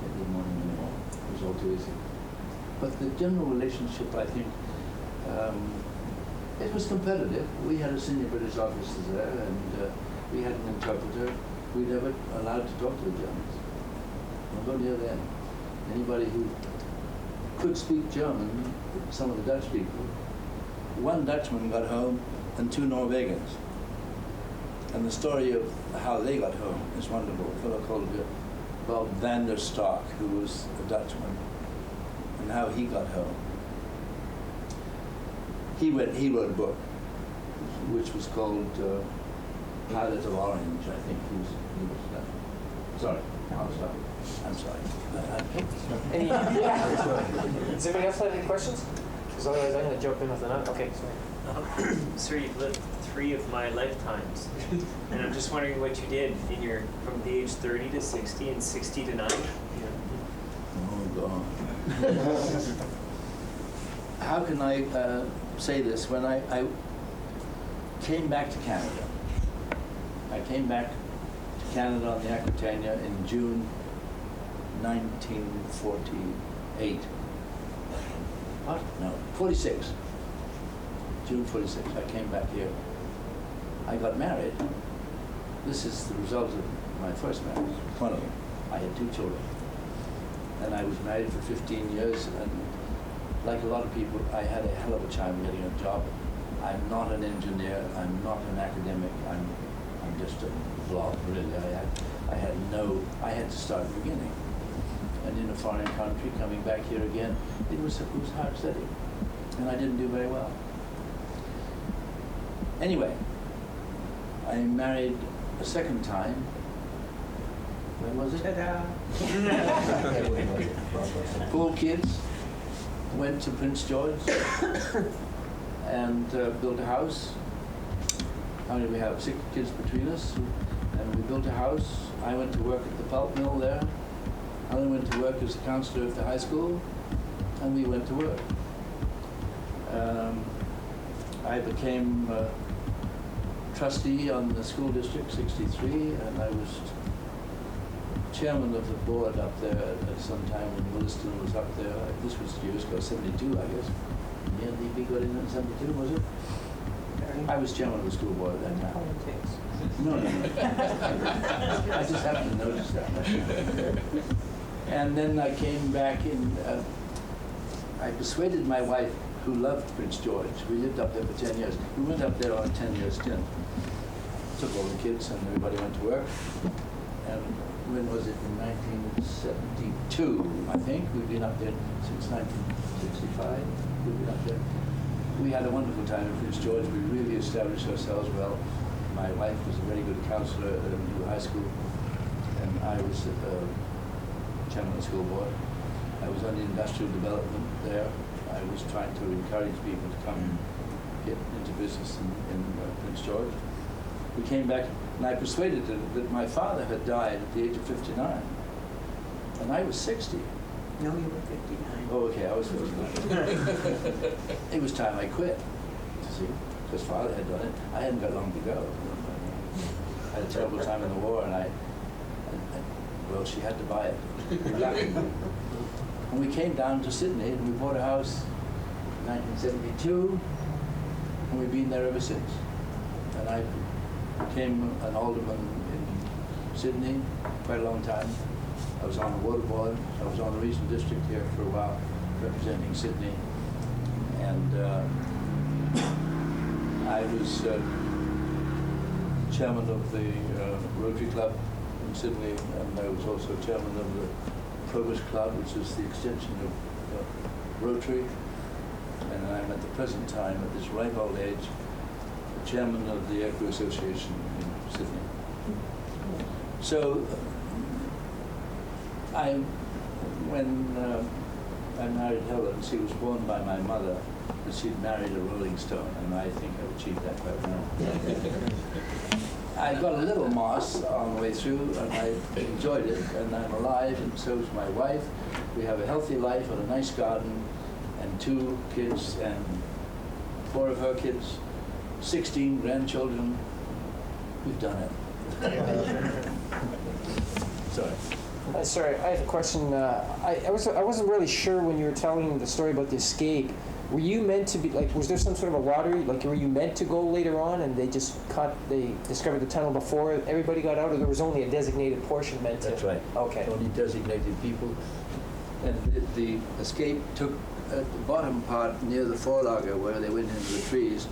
didn't want him anymore. It was all too easy. But the general relationship, I think, it was competitive. We had a senior British officer there, and we had an interpreter. We never allowed to talk to the Germans. Don't go near them. Anybody who could speak German, some of the Dutch people, one Dutchman got home and two Norwegians. And the story of how they got home is wonderful. A fellow called Bob van der Stark, who was a Dutchman, and how he got home. He wrote a book, which was called Pilot of Orange, I think. He was Dutch. Sorry, I'll stop. I'm sorry. Does anybody else have any questions? Because otherwise I'm going to jump in with another. Okay, sorry. Sir, you've lived 3 of my lifetimes. And I'm just wondering what you did in your, from the age 30 to 60 and 60 to 90. Oh, God. How can I say this? When I came back to Canada, I came back to Canada on the Aquitania in June 1948. What? No, 46. June 46, I came back here. I got married. This is the result of my first marriage, one of them. I had 2 children. And I was married for 15 years, and like a lot of people, I had a hell of a time getting a job. I'm not an engineer, I'm not an academic, I'm just a blob, really. I had to start at the beginning. And in a foreign country, coming back here again, it was hard study. And I didn't do very well. Anyway, I married a second time. When was it? Ta-da! 4 kids, went to Prince George and built a house. How many we have? 6 kids between us. And we built a house. I went to work at the pulp mill there. Alan went to work as a counselor at the high school, and we went to work. I became trustee on the school district 63, and I was chairman of the board up there at some time when Williston was up there. This was years ago, 72, I guess. Yeah, DP got in 72, was it? I was chairman of the school board at that time. No. I just happened to notice that. And then I came back in, I persuaded my wife, who loved Prince George. We lived up there for 10 years. We went up there on a 10-year stint. Took all the kids and everybody went to work. And when was it? In 1972, I think. We've been up there since 1965. We've been up there. We had a wonderful time at Prince George. We really established ourselves well. My wife was a very good counselor at New High School, and I was chairman of the school board. I was on the industrial development there. I was trying to encourage people to come and get into business in Prince George. We came back, and I persuaded her that my father had died at the age of 59, and I was 60. No, you were 59. Oh, okay, I was 59. It was time I quit, you see, because Father had done it. I hadn't got long to go. I had a terrible time in the war, and well, she had to buy it. And we came down to Sydney, and we bought a house in 1972, and we've been there ever since. And I became an alderman in Sydney quite a long time. I was on the water board. I was on the regional district here for a while, representing Sydney. And I was chairman of the Rotary Club in Sydney, and I was also chairman of the Progress Club, which is the extension of Rotary. And I'm at the present time, at this ripe old age, the chairman of the Equity Association in Sydney. So, when I married Helen, she was born by my mother, but she'd married a Rolling Stone, and I think I've achieved that quite well. I got a little moss on the way through, and I enjoyed it, and I'm alive, and so is my wife. We have a healthy life and a nice garden, and 2 kids, and 4 of her kids, 16 grandchildren. We've done it. Sorry. Sorry, I have a question. I wasn't really sure when you were telling the story about the escape. Were you meant to be, like, was there some sort of a lottery? Like, were you meant to go later on and they discovered the tunnel before everybody got out, or there was only a designated portion meant to? That's right. Okay. Only designated people. And the escape took at the bottom part near the Forlager, where they went into the trees,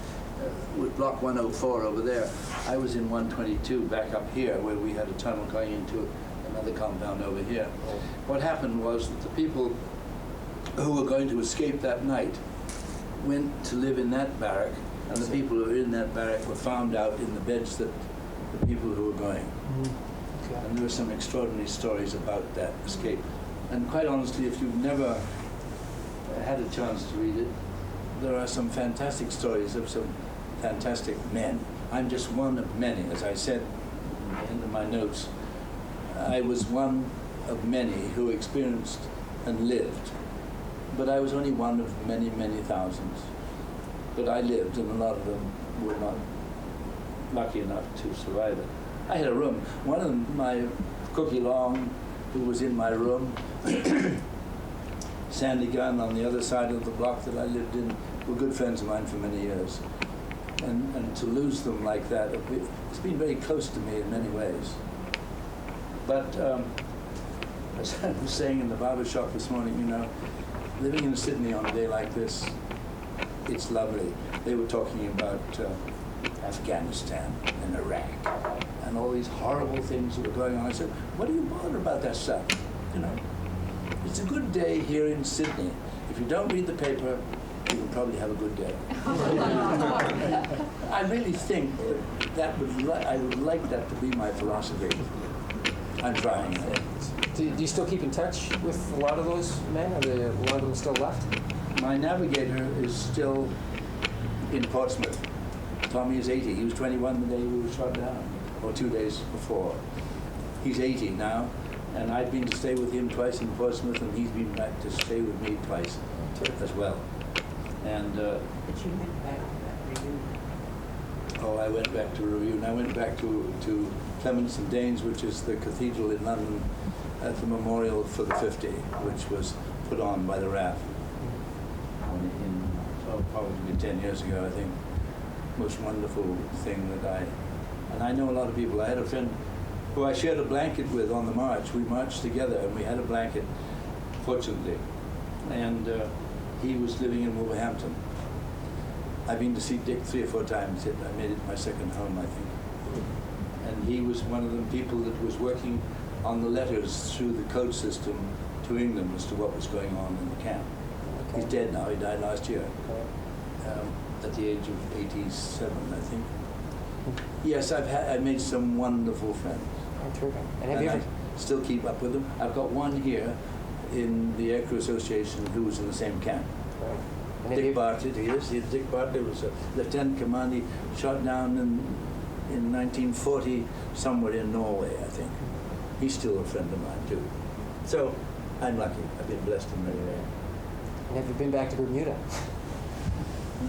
with block 104 over there. I was in 122 back up here, where we had a tunnel going into another compound over here. Oh. What happened was that the people who were going to escape that night went to live in that barrack, and the people who were in that barrack were found out in the beds that the people who were going. Okay. And there were some extraordinary stories about that escape. And quite honestly, if you've never had a chance to read it, there are some fantastic stories of some fantastic men I'm just one of many. As I said in my notes, I was one of many who experienced and lived, but I was only one of many, many thousands. But I lived, and a lot of them were not lucky enough to survive it. I had a room. One of them, my Cookie Long, who was in my room, Sandy Gunn on the other side of the block that I lived in, were good friends of mine for many years. And to lose them like that, it's been very close to me in many ways. But as I was saying in the barber shop this morning, you know, living in Sydney on a day like this, it's lovely. They were talking about Afghanistan and Iraq and all these horrible things that were going on. I said, what do you bother about that stuff? You know, it's a good day here in Sydney. If you don't read the paper, you will probably have a good day. I really think that I would like that to be my philosophy. I'm trying. Do you still keep in touch with a lot of those men? Are there a lot of them still left? My navigator is still in Portsmouth. Tommy is 80. He was 21 the day we were shot down, or 2 days before. He's 80 now, and I've been to stay with him twice in Portsmouth, and he's been back to stay with me twice as well. And But you went back to that reunion. oh, I went back to review, and I went back to Clements and Danes, which is the cathedral in London, at the memorial for the 50, which was put on by the RAF probably 10 years ago, I think. Most wonderful thing and I know a lot of people. I had a friend who I shared a blanket with on the march. We marched together, and we had a blanket, fortunately. And he was living in Wolverhampton. I've been to see Dick 3 or 4 times. I made it my second home, I think. And he was one of the people that was working on the letters through the code system to England as to what was going on in the camp. Okay. He's dead now. He died last year. At the age of 87, I think. Yes, I've made some wonderful friends. And have you ever still keep up with them? I've got one here in the Aircrew Association who was in the same camp. Right. Dick Bartlett, he is. Dick Bartlett was a lieutenant commander, shot down in 1940 somewhere in Norway, I think. He's still a friend of mine too. So I'm lucky. I've been blessed in many ways. And have you been back to Bermuda?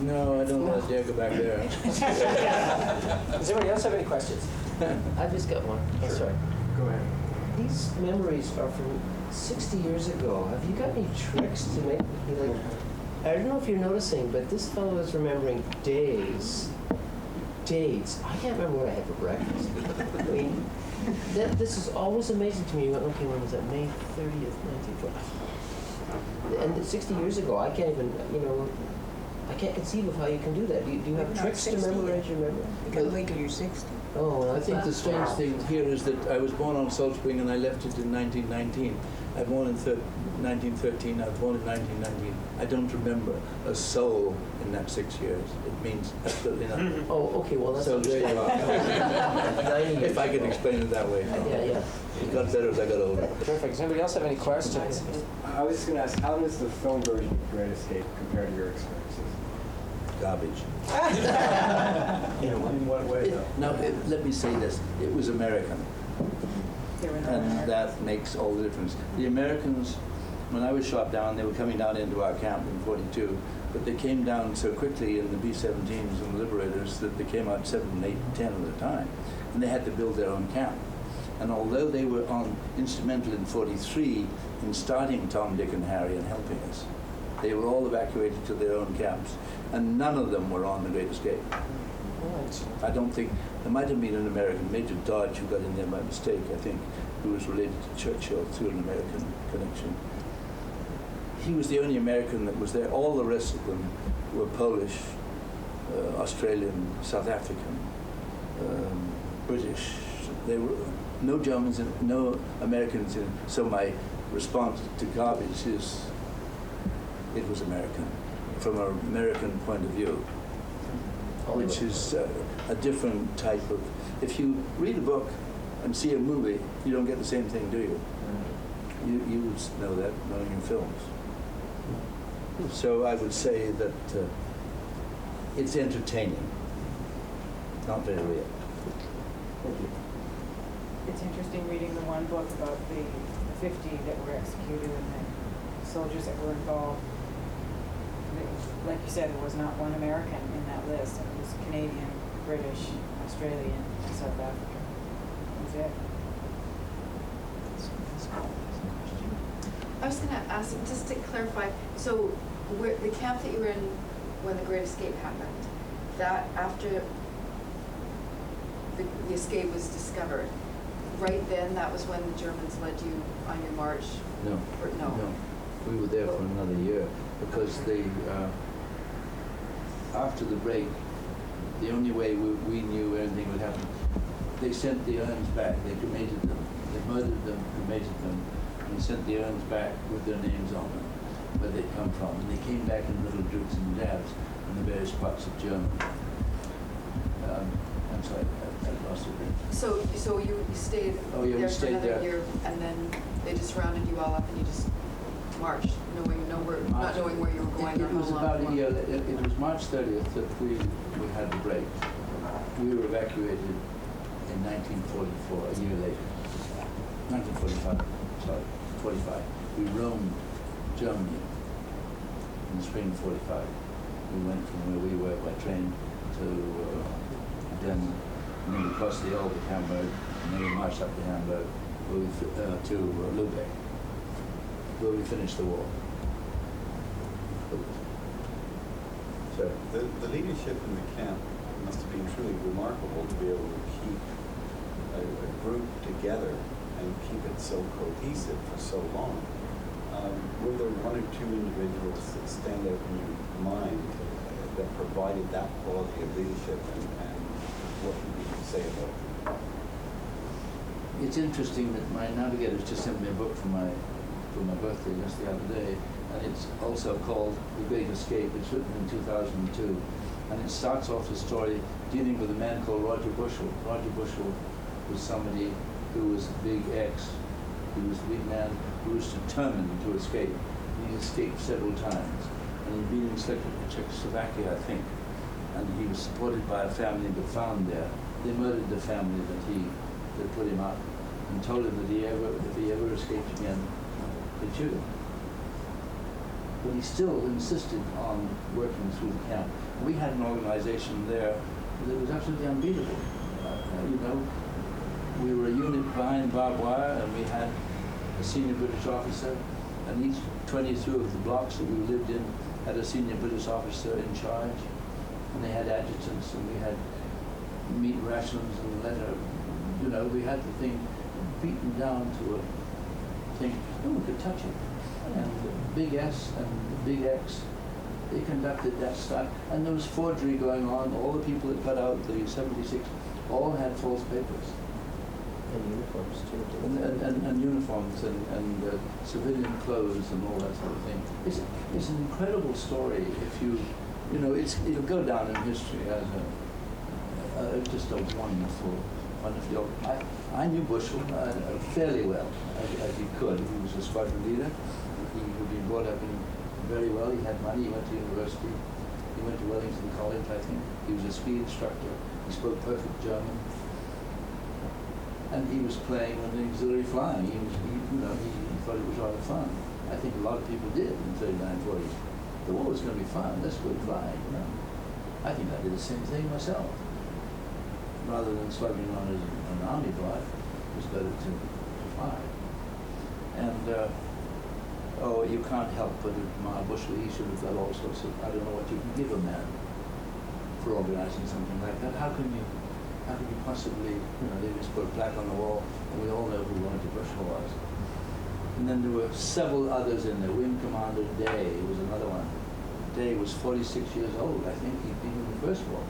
No, I don't want to dare go back there. Does anybody else have any questions? I've just got one. Sure. Oh, sorry. Go ahead. These memories are from 60 years ago. Have you got any tricks to make me like? I don't know if you're noticing, but this fellow is remembering days, dates. I can't remember what I had for breakfast. I mean, this is always amazing to me. You went, okay, when was that? May 30th, 1940. And 60 years ago, I can't even, you know. I can't conceive of how you can do that. Do you have tricks to memorize your memory? You gotta wait till you're 60. Oh, well, I think the strange thing here is that I was born on Salt Spring and I left it in 1919. I was born in 1913. I was born in 1919. I don't remember a soul in that 6 years. It means absolutely nothing. Oh, okay. Well, that's So there you understandable. are. 90 years If I could ago. explain it that way. Yeah. It got better as I got older. Perfect. Does anybody else have any questions? I was just going to ask, how does the film version of Great Escape compare to your experiences? Garbage. In what way, though? Now, let me say this. It was American. And that makes all the difference. The Americans, when I was shot down, they were coming down into our camp in 42, but they came down so quickly in the B-17s and the Liberators that they came out 7, 8, 10 at a time, and they had to build their own camp. And although they were instrumental in 43 in starting Tom, Dick, and Harry and helping us, they were all evacuated to their own camps, and none of them were on the Great Escape. I don't think, there might have been an American, Major Dodge, who got in there by mistake, I think, who was related to Churchill through an American connection. He was the only American that was there. All the rest of them were Polish, Australian, South African, British. There were no Germans and no Americans in it. So my response to garbage is, it was American, from an American point of view, which is a different type of. If you read a book and see a movie, you don't get the same thing, do you? You know that knowing your films. So I would say that it's entertaining. not very rare. Thank you. It's interesting reading the one book about the 50 that were executed and the soldiers that were involved. Like you said, there was not one American in that list. It was Canadian, British, Australian, and South Africa. That was it. I was going to ask, just to clarify, so the camp that you were in when the Great Escape happened, that after the escape was discovered, right then, that was when the Germans led you on your march? No. Or, no. We were there for another year because they, after the break, the only way we knew anything would happen, they sent the urns back. They cremated them. They murdered them, cremated them, and sent the urns back with their names on them, where they'd come from. And they came back in little dribs and dabs in the various parts of Germany. I'm sorry, I lost it there. So you stayed there for another year, and then they just rounded you all up and you just marched, not knowing where you were going or It was how long about you a year. It was March 30th that we had the break. We were evacuated in 1944, a year later. 1945, sorry, 45. We roamed Germany in the spring of 45. We went from where we were by train to Denver, and then we crossed the Elbe to Hamburg, and then we marched up to Hamburg, to Lubeck, where we finished the war. So The leadership in the camp must have been truly remarkable to be able to keep a group together and keep it so cohesive for so long. Were there one or two individuals that stand out in your mind that provided that quality of leadership, and what would you say about it? it's interesting that my navigators just sent me a book for my birthday just the other day, and it's also called The Great Escape. It's written in 2002, and it starts off the story dealing with a man called Roger Bushell. Roger Bushell was somebody who was a big X. He was the big man who was determined to escape. He escaped several times, and he'd been in Czechoslovakia, I think, and he was supported by a family but found there. They murdered the family that put him up, and told him that if he ever escaped again, they'd shoot him. But he still insisted on working through the camp. We had an organization there that was absolutely unbeatable. We were a unit behind barbed wire, and we had a senior British officer, and each 22 of the blocks that we lived in had a senior British officer in charge, and they had adjutants, and we had meat rations and letter. We had the thing beaten down to a thing, no one could touch it. And the Big S and the Big X, they conducted that stuff, and there was forgery going on. All the people that cut out the 76 all had false papers. And uniforms too. And uniforms and civilian clothes and all that sort of thing. It's an incredible story. If it'll go down in history as just a wonderful. I knew Bushell fairly well, as you could. He was a squadron leader. He had been brought up very well. He had money. He went to university. He went to Wellington College, I think. He was a speed instructor. He spoke perfect German. And he was playing on the auxiliary flying. He thought it was rather fun. I think a lot of people did in 39, 40. The war was going to be fun. Let's go flying. I think I did the same thing myself. Rather than slugging on as an army bot, it was better to fly. And you can't help but admire Bushell. He should have got all sorts of, I don't know what you can give a man for organizing something like that. How can you possibly, they just put black on the wall, and we all know who Roger Bushell was. And then there were several others in there. Wing Commander Day was another one. Day was 46 years old, I think. He'd been in the First War.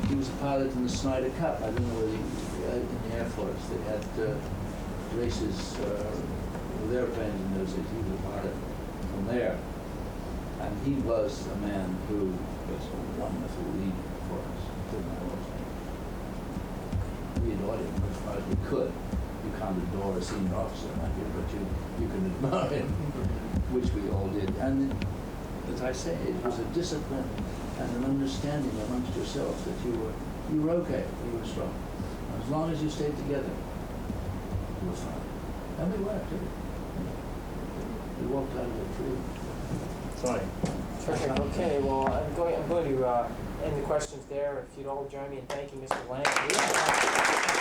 He was a pilot in the Snyder Cup. I don't know whether in the Air Force they had races with airplanes in those days. He was a pilot from there. And he was a man who was a wonderful leader for us. We adored him as far as we could. You can't adore a senior officer, but you can admire him, which we all did. And as I say, it was a discipline and an understanding amongst yourselves that you were okay, you were strong. As long as you stayed together, you were fine. And we were too. We walked out of it free. Sorry. Terrific. Okay, well, I'm going to end the questions there. If you'd all join me in thanking Mr. Lang.